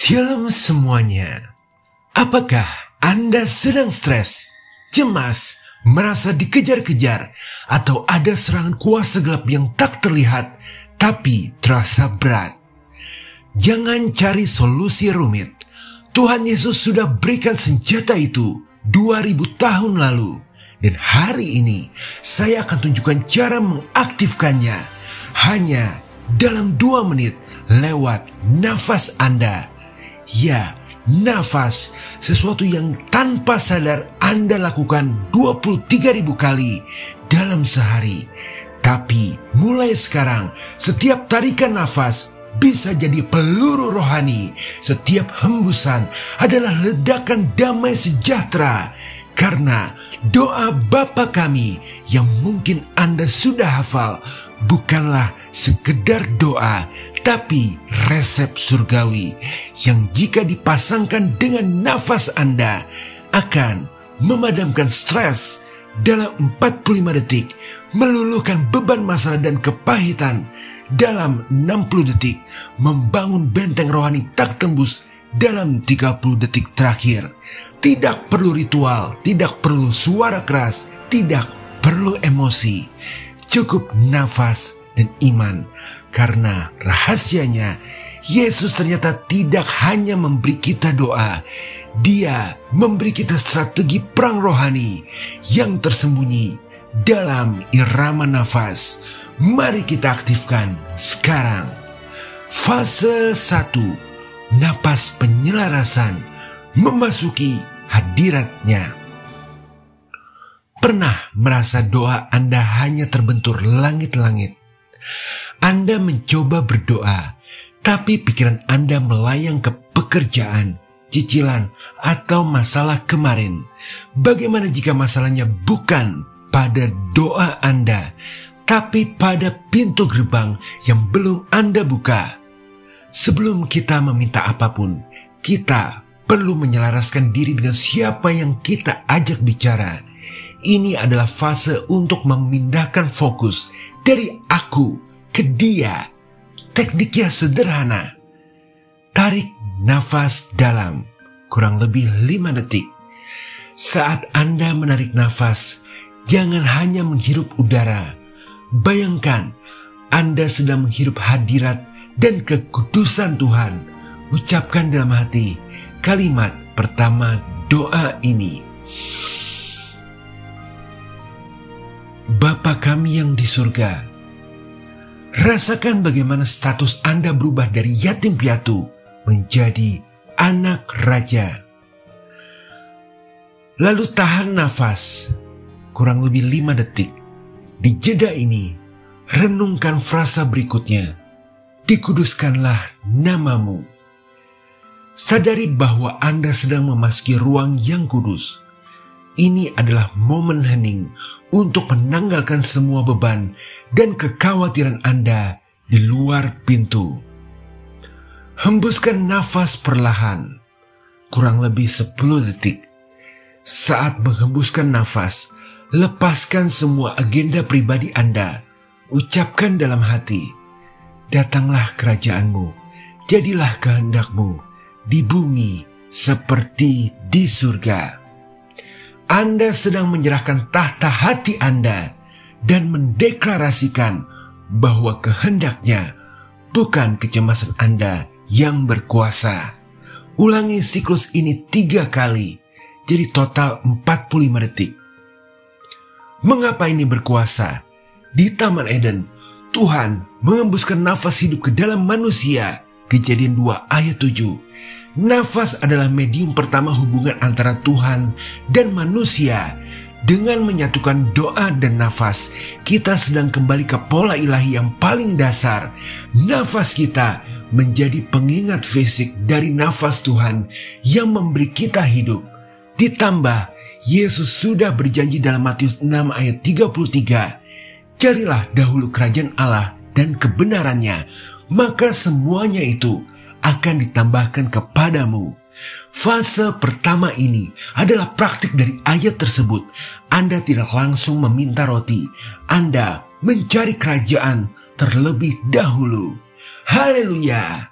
Shalom semuanya. Apakah Anda sedang stres, cemas, merasa dikejar-kejar, atau ada serangan kuasa gelap yang tak terlihat tapi terasa berat? Jangan cari solusi rumit. Tuhan Yesus sudah berikan senjata itu 2000 tahun lalu. Dan hari ini saya akan tunjukkan cara mengaktifkannya hanya dalam 2 menit lewat nafas Anda. Ya, nafas, sesuatu yang tanpa sadar Anda lakukan 23.000 kali dalam sehari. Tapi mulai sekarang, setiap tarikan nafas bisa jadi peluru rohani. Setiap hembusan adalah ledakan damai sejahtera. Karena doa Bapa Kami yang mungkin Anda sudah hafal bukanlah sekedar doa, tapi resep surgawi yang jika dipasangkan dengan nafas Anda akan memadamkan stres dalam 45 detik, meluluhkan beban masalah dan kepahitan dalam 60 detik, membangun benteng rohani tak tembus dalam 30 detik terakhir. Tidak perlu ritual, tidak perlu suara keras, tidak perlu emosi. Cukup nafas dan iman. Karena rahasianya, Yesus ternyata tidak hanya memberi kita doa. Dia memberi kita strategi perang rohani yang tersembunyi dalam irama nafas. Mari kita aktifkan sekarang. Fase 1. Napas penyelarasan memasuki hadiratnya. Pernah merasa doa Anda hanya terbentur langit-langit? Anda mencoba berdoa, tapi pikiran Anda melayang ke pekerjaan, cicilan, atau masalah kemarin. Bagaimana jika masalahnya bukan pada doa Anda, tapi pada pintu gerbang yang belum Anda buka? Sebelum kita meminta apapun, kita perlu menyelaraskan diri dengan siapa yang kita ajak bicara. Ini adalah fase untuk memindahkan fokus dari aku ke dia. Tekniknya sederhana. Tarik nafas dalam, kurang lebih 5 detik. Saat Anda menarik nafas, jangan hanya menghirup udara. Bayangkan Anda sedang menghirup hadirat dan kekudusan Tuhan. Ucapkan dalam hati kalimat pertama doa ini. Bapa Kami yang di surga. Rasakan bagaimana status Anda berubah dari yatim piatu menjadi anak raja. Lalu tahan nafas kurang lebih 5 detik. Di jeda ini, renungkan frasa berikutnya. Dikuduskanlah namamu. Sadari bahwa Anda sedang memasuki ruang yang kudus. Ini adalah momen hening untuk menanggalkan semua beban dan kekhawatiran Anda di luar pintu. Hembuskan nafas perlahan, kurang lebih 10 detik. Saat menghembuskan nafas, lepaskan semua agenda pribadi Anda. Ucapkan dalam hati, datanglah kerajaanmu, jadilah kehendakmu di bumi seperti di surga. Anda sedang menyerahkan tahta hati Anda dan mendeklarasikan bahwa kehendaknya, bukan kecemasan Anda yang berkuasa. Ulangi siklus ini 3 kali, jadi total 45 detik. Mengapa ini berkuasa? Di Taman Eden, Tuhan mengembuskan nafas hidup ke dalam manusia. Kejadian 2 ayat 7. Nafas adalah medium pertama hubungan antara Tuhan dan manusia. Dengan menyatukan doa dan nafas, kita sedang kembali ke pola ilahi yang paling dasar. Nafas kita menjadi pengingat fisik dari nafas Tuhan yang memberi kita hidup. Ditambah, Yesus sudah berjanji dalam Matius 6 ayat 33. Carilah dahulu kerajaan Allah dan kebenarannya, maka semuanya itu akan ditambahkan kepadamu. Fase pertama ini adalah praktik dari ayat tersebut. Anda tidak langsung meminta roti. Anda mencari kerajaan terlebih dahulu. Haleluya!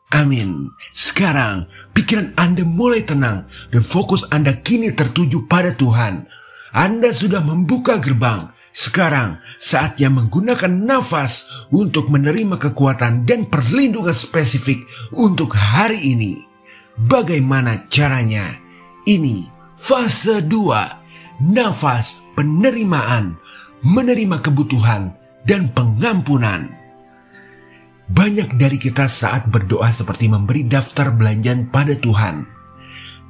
Amin. Sekarang, pikiran Anda mulai tenang dan fokus Anda kini tertuju pada Tuhan. Anda sudah membuka gerbang. Sekarang, saatnya menggunakan nafas untuk menerima kekuatan dan perlindungan spesifik untuk hari ini. Bagaimana caranya? Ini fase 2, nafas penerimaan, menerima kebutuhan dan pengampunan. Banyak dari kita saat berdoa seperti memberi daftar belanjaan pada Tuhan.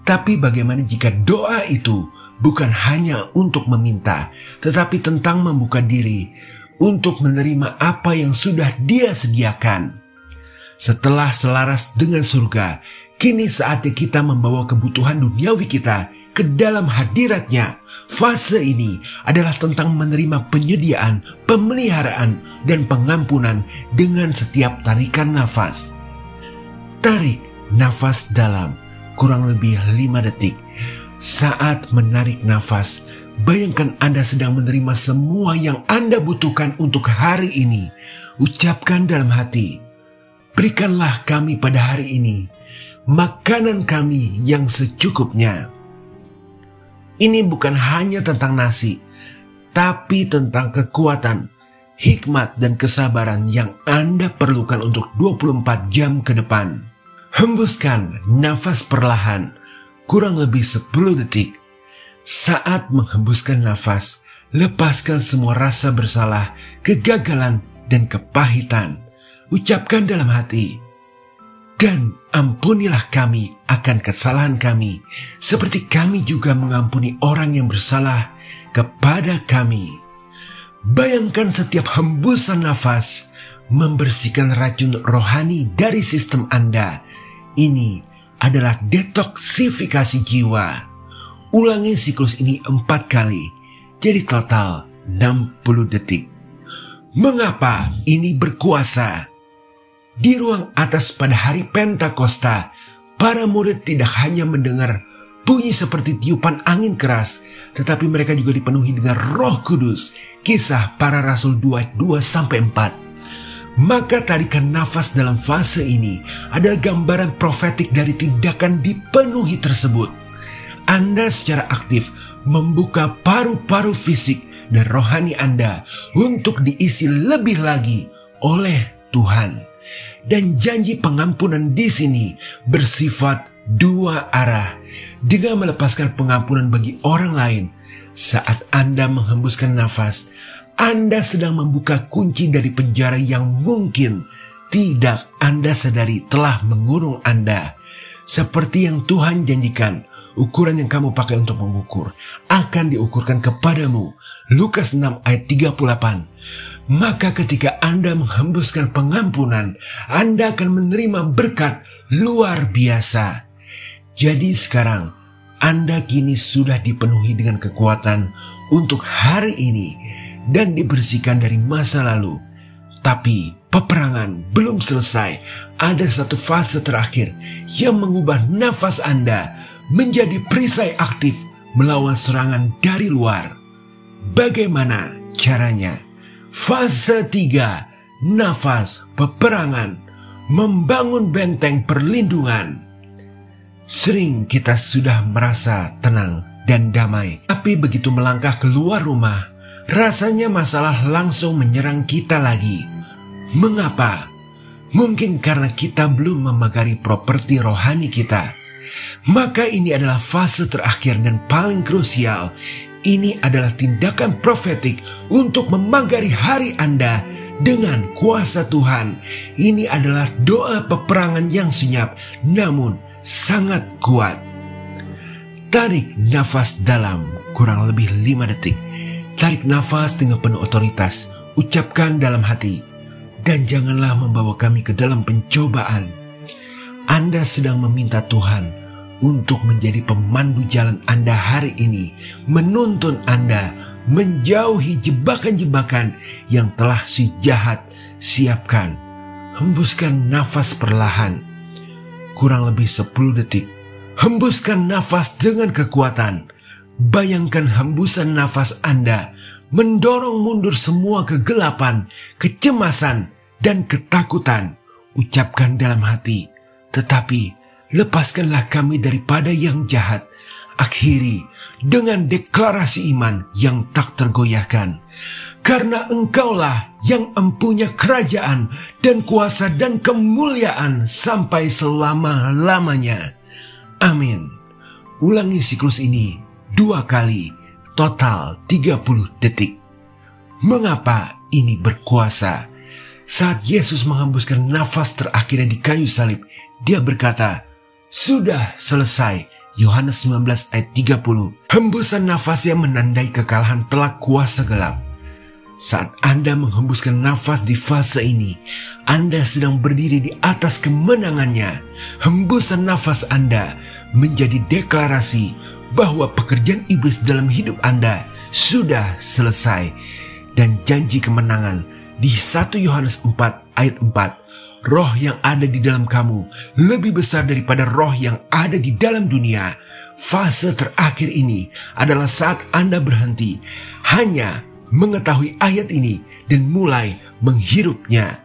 Tapi bagaimana jika doa itu bukan hanya untuk meminta, tetapi tentang membuka diri untuk menerima apa yang sudah Dia sediakan? Setelah selaras dengan surga, kini saatnya kita membawa kebutuhan duniawi kita ke dalam hadirat-Nya. Fase ini adalah tentang menerima penyediaan, pemeliharaan, dan pengampunan dengan setiap tarikan nafas. Tarik nafas dalam, kurang lebih 5 detik. Saat menarik nafas, bayangkan Anda sedang menerima semua yang Anda butuhkan untuk hari ini. Ucapkan dalam hati, berikanlah kami pada hari ini makanan kami yang secukupnya. Ini bukan hanya tentang nasi, tapi tentang kekuatan, hikmat, dan kesabaran yang Anda perlukan untuk 24 jam ke depan. Hembuskan nafas perlahan, kurang lebih 10 detik. Saat menghembuskan nafas, lepaskan semua rasa bersalah, kegagalan, dan kepahitan. Ucapkan dalam hati, dan ampunilah kami akan kesalahan kami, seperti kami juga mengampuni orang yang bersalah kepada kami. Bayangkan setiap hembusan nafas membersihkan racun rohani dari sistem Anda. Ini adalah detoksifikasi jiwa. Ulangi siklus ini 4 kali, jadi total 60 detik. Mengapa ini berkuasa? Di ruang atas pada hari Pentakosta, para murid tidak hanya mendengar bunyi seperti tiupan angin keras, tetapi mereka juga dipenuhi dengan Roh Kudus. Kisah Para Rasul 2:2-4. Maka tarikan nafas dalam fase ini adalah gambaran profetik dari tindakan dipenuhi tersebut. Anda secara aktif membuka paru-paru fisik dan rohani Anda untuk diisi lebih lagi oleh Tuhan. Dan janji pengampunan di sini bersifat 2 arah. Dengan melepaskan pengampunan bagi orang lain, saat Anda menghembuskan nafas, Anda sedang membuka kunci dari penjara yang mungkin tidak Anda sadari telah mengurung Anda. Seperti yang Tuhan janjikan, ukuran yang kamu pakai untuk mengukur akan diukurkan kepadamu. Lukas 6:38. Maka ketika Anda menghembuskan pengampunan, Anda akan menerima berkat luar biasa. Jadi sekarang, Anda kini sudah dipenuhi dengan kekuatan untuk hari ini dan dibersihkan dari masa lalu. Tapi peperangan belum selesai. Ada satu fase terakhir yang mengubah nafas Anda menjadi perisai aktif melawan serangan dari luar. Bagaimana caranya? Fase 3, nafas peperangan, membangun benteng perlindungan. Sering kita sudah merasa tenang dan damai, tapi begitu melangkah keluar rumah, rasanya masalah langsung menyerang kita lagi. Mengapa? Mungkin karena kita belum memagari properti rohani kita. Maka ini adalah fase terakhir dan paling krusial. Ini adalah tindakan profetik untuk memagari hari Anda dengan kuasa Tuhan. Ini adalah doa peperangan yang senyap namun sangat kuat. Tarik nafas dalam, kurang lebih 5 detik. Tarik nafas dengan penuh otoritas. Ucapkan dalam hati, dan janganlah membawa kami ke dalam pencobaan. Anda sedang meminta Tuhan untuk menjadi pemandu jalan Anda hari ini, menuntun Anda menjauhi jebakan-jebakan yang telah si jahat siapkan. Hembuskan nafas perlahan, kurang lebih 10 detik. Hembuskan nafas dengan kekuatan. Bayangkan hembusan nafas Anda mendorong mundur semua kegelapan, kecemasan, dan ketakutan. Ucapkan dalam hati, Tetapi lepaskanlah kami daripada yang jahat. Akhiri dengan deklarasi iman yang tak tergoyahkan. Karena Engkaulah yang empunya kerajaan dan kuasa dan kemuliaan sampai selama-lamanya. Amin. Ulangi siklus ini 2 kali, total 30 detik. Mengapa ini berkuasa? Saat Yesus menghembuskan nafas terakhirnya di kayu salib, dia berkata, "Sudah selesai." Yohanes 19 ayat 30. Hembusan nafas yang menandai kekalahan telak kuasa gelap. Saat Anda menghembuskan nafas di fase ini, Anda sedang berdiri di atas kemenangannya. Hembusan nafas Anda menjadi deklarasi bahwa pekerjaan iblis dalam hidup Anda sudah selesai. Dan janji kemenangan di 1 Yohanes 4 ayat 4. Roh yang ada di dalam kamu lebih besar daripada roh yang ada di dalam dunia. Fase terakhir ini adalah saat Anda berhenti hanya mengetahui ayat ini dan mulai menghirupnya.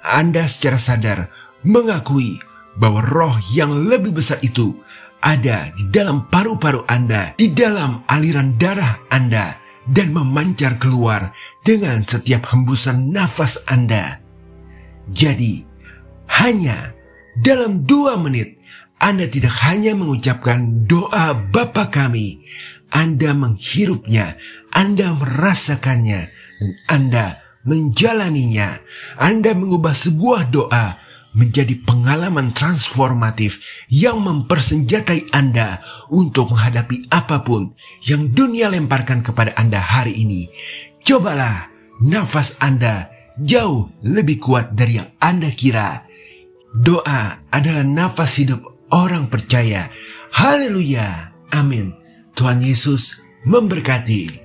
Anda secara sadar mengakui bahwa roh yang lebih besar itu ada di dalam paru-paru Anda, di dalam aliran darah Anda, dan memancar keluar dengan setiap hembusan nafas Anda. Jadi, hanya dalam 2 menit, Anda tidak hanya mengucapkan doa Bapa kami, Anda menghirupnya, Anda merasakannya, dan Anda menjalaninya. Anda mengubah sebuah doa menjadi pengalaman transformatif yang mempersenjatai Anda untuk menghadapi apapun yang dunia lemparkan kepada Anda hari ini. Cobalah nafas Anda jauh lebih kuat dari yang Anda kira. Doa adalah nafas hidup orang percaya. Haleluya. Amin. Tuhan Yesus memberkati.